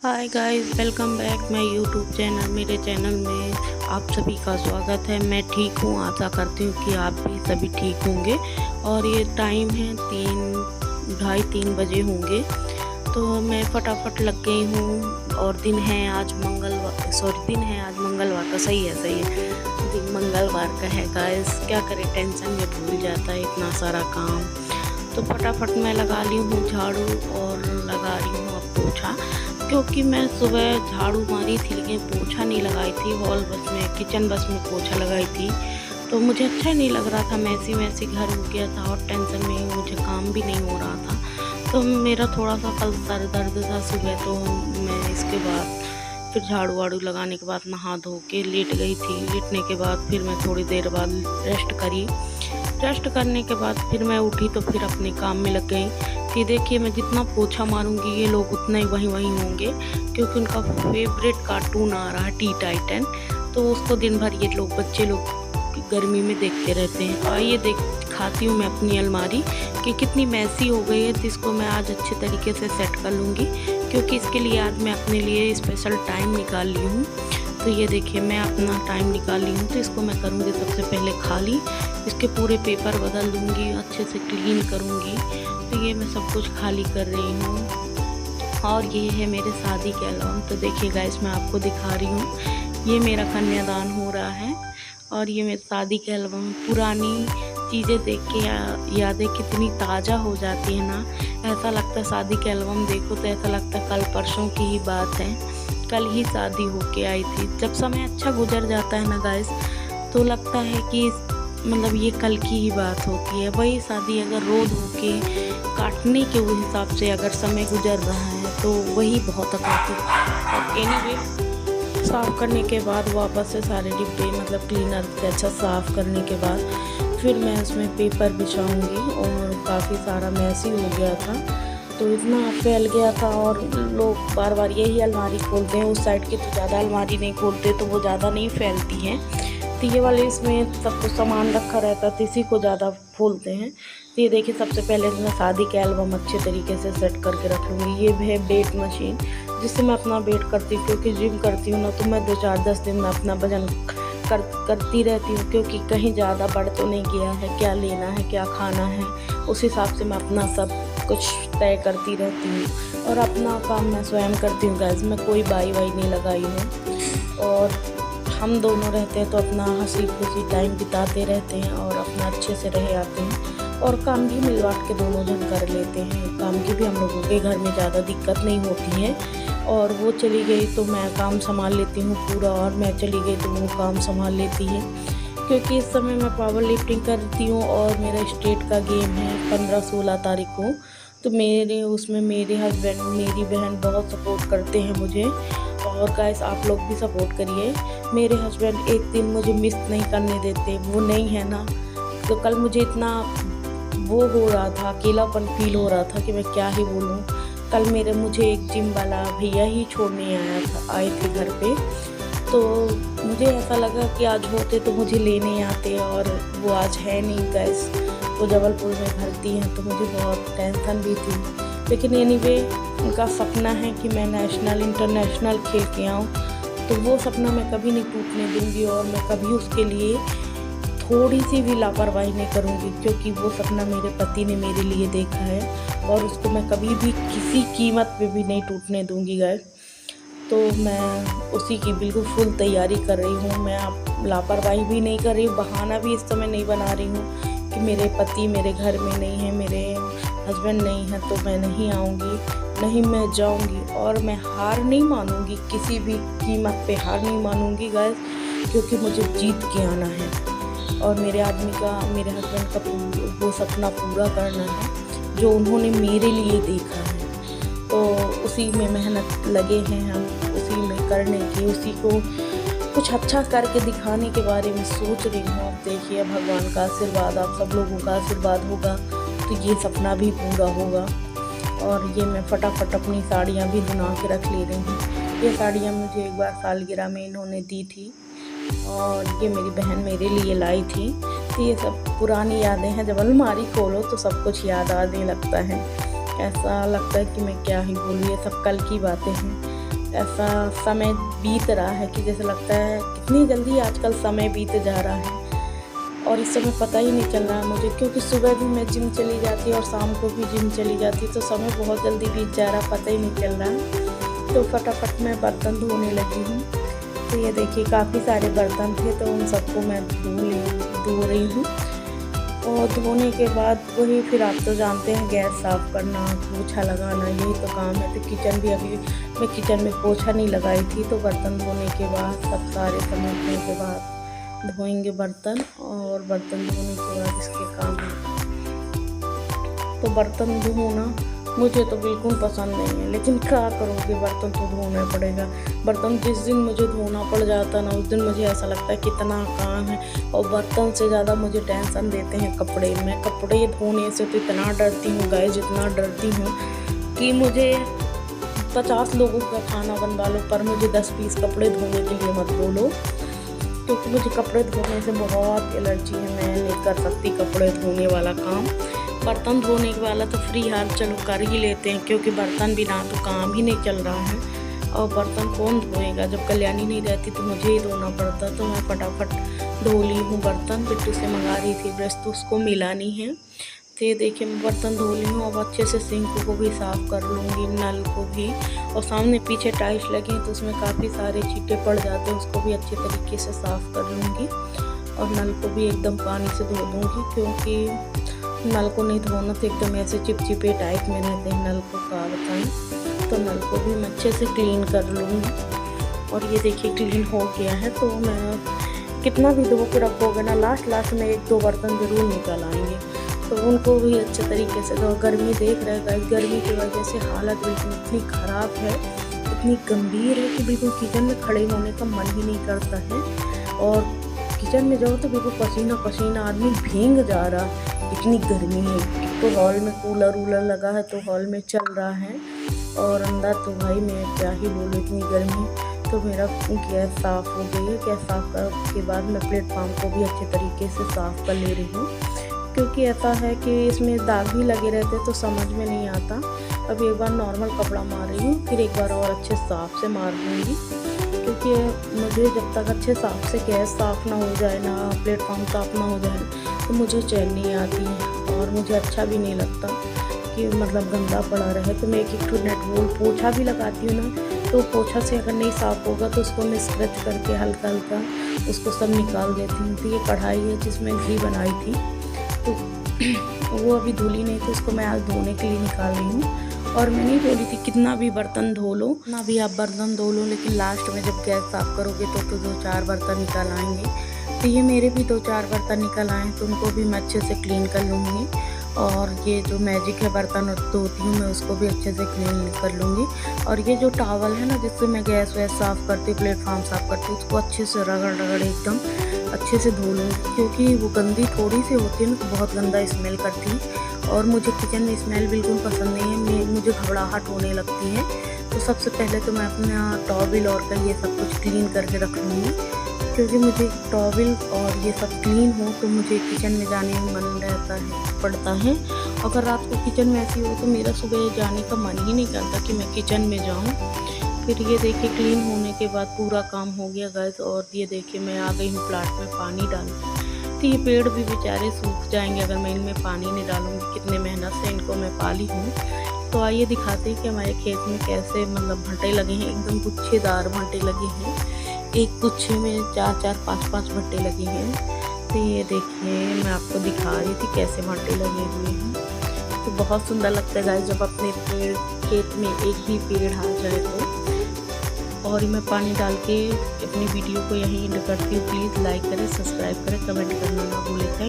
Hi guys, welcome back my YouTube channel. मेरे channel में आप सभी का स्वागत है। मैं ठीक हूँ, आशा करती हूँ कि आप भी सभी ठीक होंगे। और ये टाइम है 3:30 बजे होंगे, तो मैं फटाफट लग गई हूँ। और दिन है आज मंगलवार का। सही है, दिन मंगलवार का है गाइस। क्या करें, टेंशन में भूल जाता है इतना सारा काम। तो फटाफट मैं लगा ली हूँ झाड़ू और लगा रही हूँ अब पोछा, क्योंकि मैं सुबह झाड़ू मारी थी लेकिन पोछा नहीं लगाई थी। किचन बस में पोछा लगाई थी, तो मुझे अच्छा नहीं लग रहा था। मैसी घर हो गया था और टेंशन में मुझे काम भी नहीं हो रहा था। तो मेरा थोड़ा सा कल सर दर्द था सुबह, तो मैं इसके बाद फिर झाड़ू वाड़ू लगाने के बाद नहा धो के लेट गई थी। लेटने के बाद फिर मैं थोड़ी देर बाद रेस्ट करने के बाद फिर मैं उठी, तो फिर अपने काम में लग गई कि देखिए मैं जितना पोछा मारूंगी ये लोग उतना ही वहीं होंगे, क्योंकि उनका फेवरेट कार्टून आ रहा है टी टाइटन। तो उसको दिन भर ये बच्चे लोग गर्मी में देखते रहते हैं। और ये दिखाती हूँ मैं अपनी अलमारी कि कितनी मैसी हो गई है, जिसको मैं आज अच्छे तरीके से सेट कर लूँगी, क्योंकि इसके लिए आज मैं अपने लिए स्पेशल टाइम निकाल ली हूँ। तो ये देखिए मैं अपना टाइम निकाल ली हूँ, तो इसको मैं करूँगी सबसे पहले खाली। इसके पूरे पेपर बदल दूँगी, अच्छे से क्लीन करूँगी। तो ये मैं सब कुछ खाली कर रही हूँ। और ये है मेरे शादी के एल्बम। तो देखिए गाइस, मैं आपको दिखा रही हूँ, ये मेरा कन्यादान हो रहा है और ये मेरे शादी के एल्बम। पुरानी चीज़ें देख के यादें कितनी ताज़ा हो जाती है ना। ऐसा लगता है शादी के एल्बम देखो तो ऐसा लगता है कल परसों की ही बात है, कल ही शादी होके आई थी। जब समय अच्छा गुजर जाता है ना गाइस, तो लगता है कि मतलब ये कल की ही बात होती है। वही शादी अगर रोज होके काटने के हिसाब से अगर समय गुजर रहा है तो वही बहुत अकाती है। एनीवे, साफ़ करने के बाद वापस से सारे डिब्बे मतलब क्लीनर से अच्छा साफ़ करने के बाद फिर मैं उसमें पेपर बिछाऊंगी। और काफ़ी सारा मैसी हो गया था, तो इतना फैल गया था। और लोग बार बार यही अलमारी खोलते हैं, उस साइड की तो ज़्यादा अलमारी नहीं खोलते, तो वो ज़्यादा नहीं फैलती हैं। तो ये वाले इसमें सब कुछ सामान रखा रहता है, तो इसी को ज़्यादा खोलते हैं। तो ये देखिए, सबसे पहले मैं शादी के एल्बम अच्छे तरीके से सेट करके रख लूँगी। ये है वेट मशीन, जिससे मैं अपना वेट करती हूँ, क्योंकि जिम करती हूँ ना, तो मैं 2-4-10 दिन में अपना वजन करती रहती हूँ, क्योंकि कहीं ज़्यादा बढ़ तो नहीं गया है, क्या लेना है क्या खाना है, उस हिसाब से मैं अपना सब कुछ तय करती रहती हूँ। और अपना काम मैं स्वयं करती हूँ गाइस, मैं कोई बाई नहीं लगाई हूँ। और हम दोनों रहते हैं तो अपना हंसी खुशी टाइम बिताते रहते हैं और अपना अच्छे से रह आते हैं। और काम भी मिल बांट के दोनों जन कर लेते हैं। काम की भी हम लोगों के घर में ज़्यादा दिक्कत नहीं होती है। और वो चली गई तो मैं काम संभाल लेती हूँ पूरा, और मैं चली गई तो वो काम संभाल लेती है। क्योंकि इस समय मैं पावर लिफ्टिंग करती हूँ और मेरा स्टेट का गेम है 15-16 तारीख को। तो उसमें मेरे हस्बैंड मेरी बहन बहुत सपोर्ट करते हैं मुझे। और गाइस, आप लोग भी सपोर्ट करिए। मेरे हस्बैंड एक दिन मुझे मिस नहीं करने देते, वो नहीं है ना। तो कल मुझे इतना वो हो रहा था, अकेलापन फील हो रहा था कि मैं क्या ही बोलूँ। कल मुझे एक जिम वाला भैया ही छोड़ने आए थे घर पे। तो मुझे ऐसा लगा कि आज होते तो मुझे लेने आते, और वो आज है नहीं गाइस, वो जबलपुर में भर्ती हैं। तो मुझे बहुत टेंशन भी थी, लेकिन एनीवे उनका सपना है कि मैं नेशनल इंटरनेशनल खेल के आऊँ, तो वो सपना मैं कभी नहीं टूटने दूँगी। और मैं कभी उसके लिए थोड़ी सी भी लापरवाही नहीं करूँगी, क्योंकि वो सपना मेरे पति ने मेरे लिए देखा है, और उसको मैं कभी भी किसी कीमत पे भी नहीं टूटने दूँगी गाइस। तो मैं उसी की बिल्कुल फुल तैयारी कर रही हूँ। मैं अब लापरवाही भी नहीं कर रही हूँ, बहाना भी इस समय नहीं बना रही हूँ कि मेरे पति मेरे घर में नहीं है, मेरे हस्बैंड नहीं है, तो मैं नहीं आऊँगी। नहीं, मैं जाऊँगी, और मैं हार नहीं मानूँगी, किसी भी कीमत पे हार नहीं मानूँगी गाइस, क्योंकि मुझे जीत के आना है। और मेरे हस्बैंड का वो सपना पूरा करना है जो उन्होंने मेरे लिए देखा है। तो उसी में मेहनत लगे हैं हम, उसी में करने की, उसी को कुछ अच्छा करके दिखाने के बारे में सोच रही हूँ। अब देखिए, भगवान का आशीर्वाद, आप सब लोगों का आशीर्वाद होगा तो ये सपना भी पूरा होगा। और ये मैं फटाफट अपनी साड़ियाँ भी बुना के रख ले रही हूँ। ये साड़ियाँ मुझे एक बार सालगिरह में इन्होंने दी थी, और ये मेरी बहन मेरे लिए लाई थी। तो ये सब पुरानी यादें हैं, जब अलमारी खोलो तो सब कुछ याद आने लगता है। ऐसा लगता है कि मैं क्या ही बोलूँ, ये सब कल की बातें हैं। ऐसा समय बीत रहा है कि जैसे लगता है कितनी जल्दी आजकल समय बीत जा रहा है और इस समय पता ही नहीं चल रहा है मुझे, क्योंकि सुबह भी मैं जिम चली जाती और शाम को भी जिम चली जाती, तो समय बहुत जल्दी बीत जा रहा, पता ही नहीं चल रहा। तो फटाफट मैं बर्तन धोने लगी हूँ। तो ये देखिए काफ़ी सारे बर्तन थे, तो उन सबको मैं धो रही हूँ। और धोने के बाद वही फिर आप तो जानते हैं गैस साफ़ करना, पोछा लगाना, यही तो काम है। तो किचन भी अभी मैं किचन में पोछा नहीं लगाई थी, तो बर्तन धोने के बाद सब सारे समेटने के बाद धोएंगे बर्तन, और बर्तन धोने के बाद इसके काम है। तो बर्तन धोना मुझे तो बिल्कुल पसंद नहीं है, लेकिन क्या करूँगी, बर्तन तो धोना पड़ेगा। बर्तन जिस दिन मुझे धोना पड़ जाता है ना, उस दिन मुझे ऐसा लगता है कितना काम है। और बर्तन से ज़्यादा मुझे टेंशन देते हैं कपड़े। मैं कपड़े धोने से तो इतना डरती हूँ गाइस, जितना डरती हूँ कि मुझे 50 लोगों का खाना बनवा लो पर मुझे 10 पीस कपड़े धोने के लिए मत बोलो, क्योंकि मुझे कपड़े धोने से बहुत एलर्जी है। मैं नहीं कर सकती कपड़े धोने वाला काम। बर्तन धोने वाला तो फ्री हाल चलो कर ही लेते हैं, क्योंकि बर्तन बिना तो काम ही नहीं चल रहा है। और बर्तन कौन धोएगा, जब कल्याणी नहीं रहती तो मुझे ही धोना पड़ता। तो मैं फटाफट धो ली हूँ बर्तन। बिट्टू से मंगा रही थी ब्रश, तो उसको मिला नहीं है। तो ये देखिए मैं बर्तन धो ली हूँ। अब अच्छे से सिंक को भी साफ़ कर लूँगी, नल को भी। और सामने पीछे टाइल्स लगी हैं तो उसमें काफ़ी सारे छींटे पड़ जाते हैं, उसको भी अच्छे तरीके से साफ़ कर लूँगी। और नल को भी एकदम पानी से धो दूँगी, क्योंकि नल को नहीं धोना तो एकदम ऐसे चिपचिपे टाइप में रहते हैं नल को, क्या बताएं। तो नल को भी मैं अच्छे से क्लीन कर लूँगी। और ये देखिए क्लीन हो गया है। तो मैं कितना भी धो के रखोगे ना, लास्ट में 1-2 बर्तन ज़रूर निकल आएंगे, तो उनको भी अच्छे तरीके से धो। गर्मी देख रहे गाइस, गर्मी की वजह से हालत बिल्कुल इतनी ख़राब है, इतनी गंभीर है कि बिल्कुल किचन में खड़े होने का मन ही नहीं करता है। और किचन में जाओ तो बिल्कुल पसीना पसीना, आदमी भीग जा रहा है, इतनी गर्मी है। तो हॉल में कूलर लगा है तो हॉल में चल रहा है, और अंदर तो भाई मैं क्या ही बोलूँ, इतनी गर्मी। तो मेरा गैस साफ़ हो गई है। गैस साफ़ करने के बाद मैं प्लेटफॉर्म को भी अच्छे तरीके से साफ़ कर ले रही हूँ, क्योंकि ऐसा है कि इसमें दाग भी लगे रहते तो समझ में नहीं आता। अब एक बार नॉर्मल कपड़ा मार रही हूँ, फिर एक बार और अच्छे साफ़ से मार दूँगी, क्योंकि मुझे जब तक अच्छे साफ़ से गैस साफ़ ना हो जाए ना, प्लेटफॉर्म साफ़ ना हो जाए, तो मुझे चैन नहीं आती है। और मुझे अच्छा भी नहीं लगता कि मतलब गंदा पड़ा रहे। तो मैं एक नेटवॉल पोछा भी लगाती हूँ ना, तो पोछा से अगर नहीं साफ़ होगा तो उसको मैं स्क्रच करके हल्का हल्का उसको सब निकाल देती हूँ। तो ये कढ़ाई है जिसमें घी बनाई थी, तो वो अभी धुली नहीं थी, उसको मैं आज धोने के लिए निकाल रही हूँ। और मैं नहीं बोली थी कितना भी बर्तन धो लो, ना भी आप बर्तन धो लो, लेकिन लास्ट में जब गैस साफ़ करोगे तो 2-4 बर्तन निकल आएंगे। तो ये मेरे भी 2-4 बर्तन निकल आए, तो उनको भी मैं अच्छे से क्लीन कर लूँगी। और ये जो मैजिक है बर्तन धोती हूँ मैं, उसको भी अच्छे से क्लीन कर लूँगी। और ये जो टॉवल है ना, जिससे मैं गैस वैस साफ़ करती हूँ, प्लेटफॉर्म साफ़ करती हूँ, उसको अच्छे से रगड़ एकदम अच्छे से धो लूँगी, क्योंकि वो गंदी थोड़ी सी होती है ना, तो बहुत गंदा स्मेल करती है। और मुझे किचन में स्मेल बिल्कुल पसंद नहीं है, मुझे घबराहट होने लगती है। तो सबसे पहले तो मैं अपना टॉवल और का ये सब कुछ क्लीन करके रख लूँगी, क्योंकि मुझे टॉवल और ये सब क्लीन हो तो मुझे किचन में जाने में मन पड़ता है। अगर रात को किचन में ऐसी हो तो मेरा सुबह जाने का मन ही नहीं करता कि मैं किचन में जाऊं। फिर ये देखिए क्लीन होने के बाद पूरा काम हो गया गाइस। और ये देखिए मैं आ गई हूँ प्लांट में पानी डालने। तो ये पेड़ भी बेचारे सूख जाएंगे अगर मैं इनमें पानी नहीं डालूँगी। कितने मेहनत से इनको मैं पाली हूँ। तो आइए दिखाते हैं कि हमारे खेत में कैसे मतलब भंटे लगे हैं, एकदम गुच्छेदार भंटे लगे हैं। एक गुच्छे में 4-4, 5-5 भंटे लगे हैं। तो ये देखिए मैं आपको दिखा रही थी कैसे भंटे लगे हुए हैं। तो बहुत सुंदर लगता है गाइस जब अपने खेत में एक ही पेड़ आ जाए तो। और मैं पानी डाल के अपनी वीडियो को यहीं एंड करती हूँ। प्लीज़ लाइक करें, सब्सक्राइब करें, कमेंट करना ना भूलें।